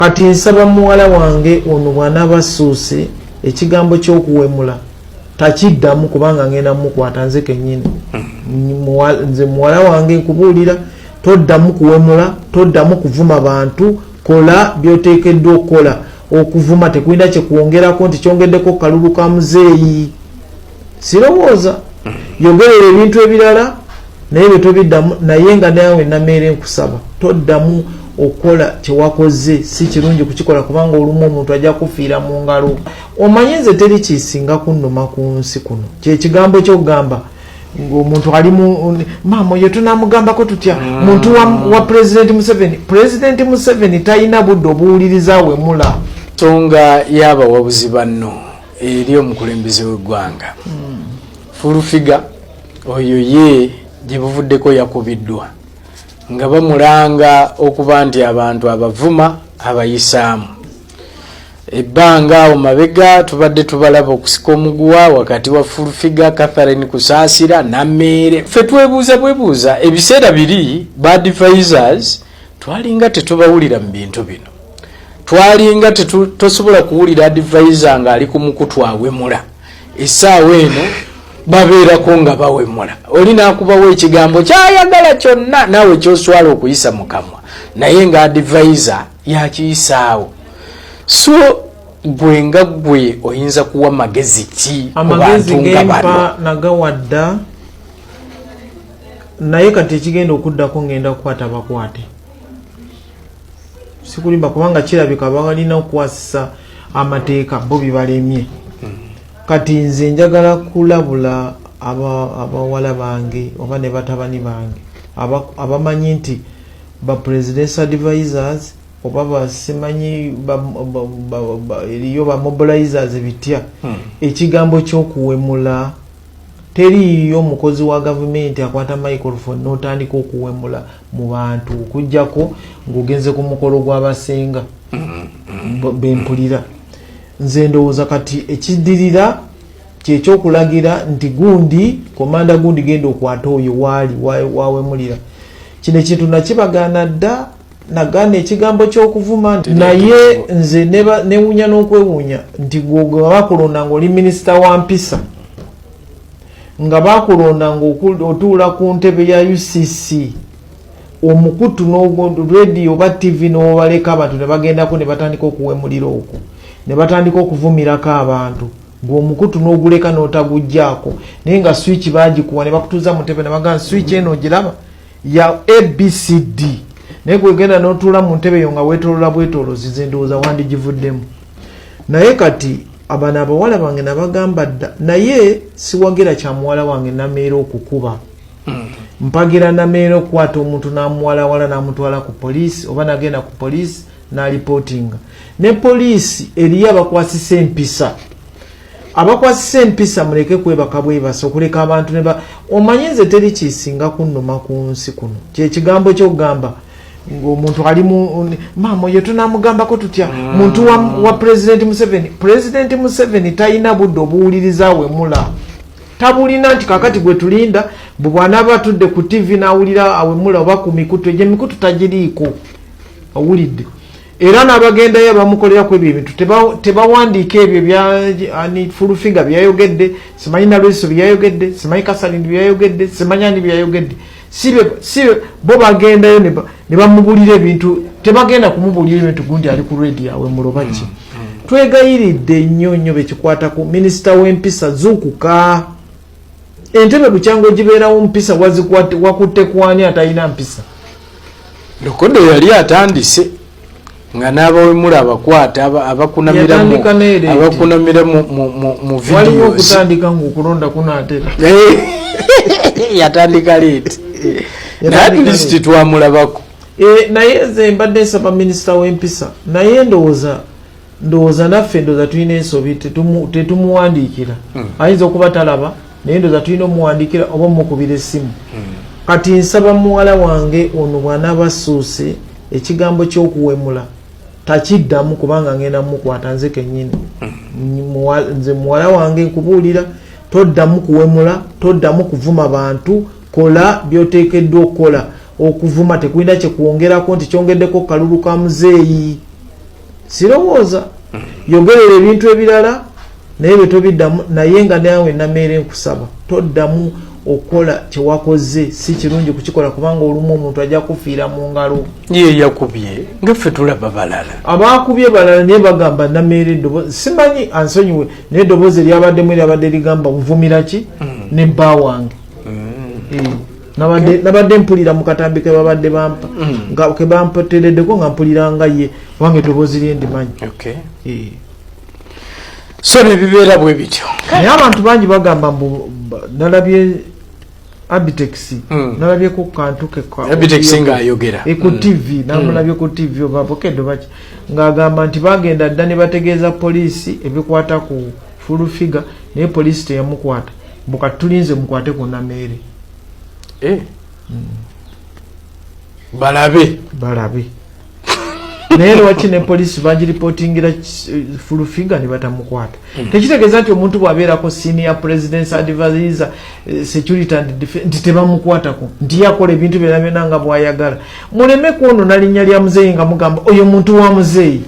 kati nsaba muwala wange ono bwana basuuse ekigambo ky'okuwemula takiddamu kubanga ngenda mukwata nze kennyini. Nze muwala wange nkubuulira toddamu kuwemula, toddamu kuvuma bantu, kola byoteekeddwa okukola. Okuvuma tekulina kyekuwongerako nti kyongeddeko kalulu ka muzeeyi. Sirowooza yogerera ebintu ebirala naye bye tobiddamu, naye nga nawe nameere nkusaba toddamu okukola kyewakoze. Si kirungi kukikola kubanga olumu omuntu ajja kufiira mu ngalo. Omanyi nze teri kisinga kunnuma ku nsi kuno kyekigambo kyokugamba ng'omuntu ali maama oyo tunamugambako tutya muntu wa President Museveni. President Museveni talina budde obuwuliriza wemula. Nsonga y'abawabuzi banno eri omukulembeze w'eggwanga Fulufiga oyo ye gye buvuddeko yakubiddwa nga bamulanga okuba nti abantu abavuma abayisaamu. Ebbanga awo mabega tubadde tubalaba okusika omuguwa wakati wa Fulufiga, Catherine Kusaasira Nameere. Ffe twebuuza ebiseera biri ba advisors twalinga tetubawulira mu bintu bino. Twalinga tosobola kuwulira advisor nga ali ku mukutu awemula. Essaawa eno babeerako nga bawemula. Oli n'akubawo ekigambo kyayagala kyonna naawe kyoswala okuyisa mu kamwa naye nga advisor yakiyisaawo. So gwe nga gwe oyinza kuwa magezi ki ku bantu nga bano? Nagawadda naye kati ekigenda okuddako ngenda kukwata bakwate. Sikulimba kubanga kirabika balina okukwasisa amateeka bo bibalemye. Kati nze njagala kulabula abawala bange oba ne batabani bange abamanyi nti ba president's advisors oba basimanyi eriyo ba mobilizers bitya. Ekigambo ky'okuwemula teriyo omukozi wa gavumenti akwata microphone n'otandika okuwemula mu bantu okujjako ng'ogenze ku mukolo gw'abasenga bempulira. Nze ndowooza kati ekidirira kyekyokulagira nti gundi komanda gundi genda okwata oyo waali wawemulira. Kino ekintu nakibagaana dda nagaana ekigambo ky'okuvuma naye nze newunya n'okwewuunya nti gwe bakulonda ng'oli minisita wa mpisa nga bakulonda ng'otuula ku ntebe ya UCC omukutu radio oba TV n'obaleka abantu ne bagendako ne batandika okuwemulira okwo ne batandika okuvumirako abantu ng'omukutu n'oguleka n'otagujjaako naye nga switch baagikuwa ne bakutuuza mu ntebe ne bagamba switch eno ogiraba ya ABCD naye gwegenda n'otuula mu ntebe eyo nga weetolola bwetolozi nze ndowooza wandigivuddemu. Naye kati abana abawala bange nabagamba dda naye siwagira kya muwala wange Nameere okukuba. Mpagira Nameere okukwata omuntu n'amuwalawala n'amutwala ku poliisi oba nagenda ku poliisi n'alipotinga. Ne poliisi eriyo abakwasisa empisa. Abakwasisa empisa muleke kwebaka bwebasa okuleka abantu ne omanyi nze teri kisinga kunnuma ku nsi kuno kyekigambo kyokugamba ng'omuntu ali maama oyo tunamugambako tutya muntu wa President Museveni. President Museveni talina budde obuwuliriza wemula. Tabulina nti kakati gwe tulinda bwana batudde ku TV n'awulira awemula oba ku mikutu egyo emikutu tagiriiko awulidde. Era n'abagendayo bamukolera ku ebyo ebintu tebawandiika ebyo bya Fulufiga byayogedde, simanyi Nalweso byayogedde, simanyi Kasalindi byayogedde, simanyi ani byayogedde. Sibe bo bagendayo ne bamubulira ebintu tebagenda kumubulira ebintu gundi ali ku radio awemula ki. Twegayiridde nnyo bekikwatako minisita w'empisa zukuka. Entebe bukyango gibeerawo mpisa wakutte kwani atalina mpisa. Lokodo yali atandise nga n'abawemula abakwata abakunamira mu videos. Waliwo okutandika ng'okulonda kunaatera. Yatandika leeti. At least twamulabako. Naye nze mbadde nsaba minisita w'empisa naye ndowooza naffe ndowooza tulina ensobi tetumuwandiikira. Ayinza okuba talaba naye ndowooza tulina omuwandiikira oba mukubira essimu. Kati nsaba muwala wange ono bw'anaaba asuuse ekigambo ky'okuwemula takiddamu kubanga ngenda mukwata nze kennyini. Nze muwala wange nkubuulira toddamu kuwemula, toddamu kuvuma bantu, kola byoteekeddwa okukola. Okuvuma tekulina kyekuwongerako nti kyongeddeko kalulu ka muzeeyi. sirowooza yogerera ebintu ebirala naye bwe tobiddamu naye nga nawe nameere nkusaba toddamu okola kyewakoze si kirungi kukikola kubanga olumu omuntu ajja kufiira mu ngalo ye yakubye ngaffe tulaba balala abakubye balala naye bagamba nameere eddoboozi simanyi ansonyiwe naye eddoboozi eryabaddemu eryabadde ligamba nvumira ki ne bba wange nabadde mpulira mu katambi ke babadde bampa nga ke bampotereddeko nga mpuliranga ye wange eddoboozi lye ndimanyi so nebibeera bwe bityo naye abantu bangi bagamba mbu nalabye Abitex nalabye ku kantu ke Abitex ng'ayogera ku TV namulabye ku TV oba bokedo baki ng'agamba nti bagenda dda ne bategeeza poliisi ebikwata ku full figure naye poliisi teyamukwata mbuka tulinze mukwate ku Nameere balabe naye lwaki ne poliisi bagiripotingira full figure ne batamukwata tekitegeeza nti omuntu bw'abeerako senior president's advisor security and defense nti tebamukwatako nti yakola ebintu byonna nga bw'ayagala muleme kwonona linnya lya muzeeyi nga mugamba oyo muntu wa muzeeyi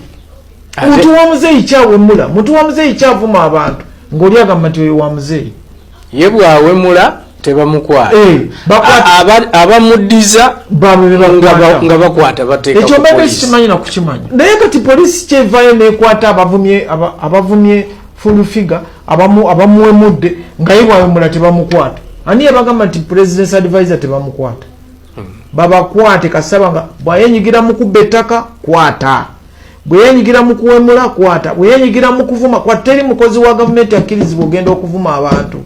muntu wa muzeeyi kyawemula muntu wa muzeeyi kyavuma abantu ng'oli agamba nti oyo wa muzeeyi ye bw'awemula tebamukwata abamuddiza nga bakwata bateeka ekyo mbadde sikimanyi na kukimanya naye kati poliisi kyevayo nekwata abavumye full figure abamuwemudde nga ye bwawemula tebamukwata ani yabagamba nti president's advisor tebamukwata babakwate kasaba nga bwayenyigira mu kubba ettaka kwata bweyenyigira mu kuwemula kwata bweyenyigira mu kuvuma kwateri mukozi wa gavumenti akkirizibwa ogenda okuvuma abantu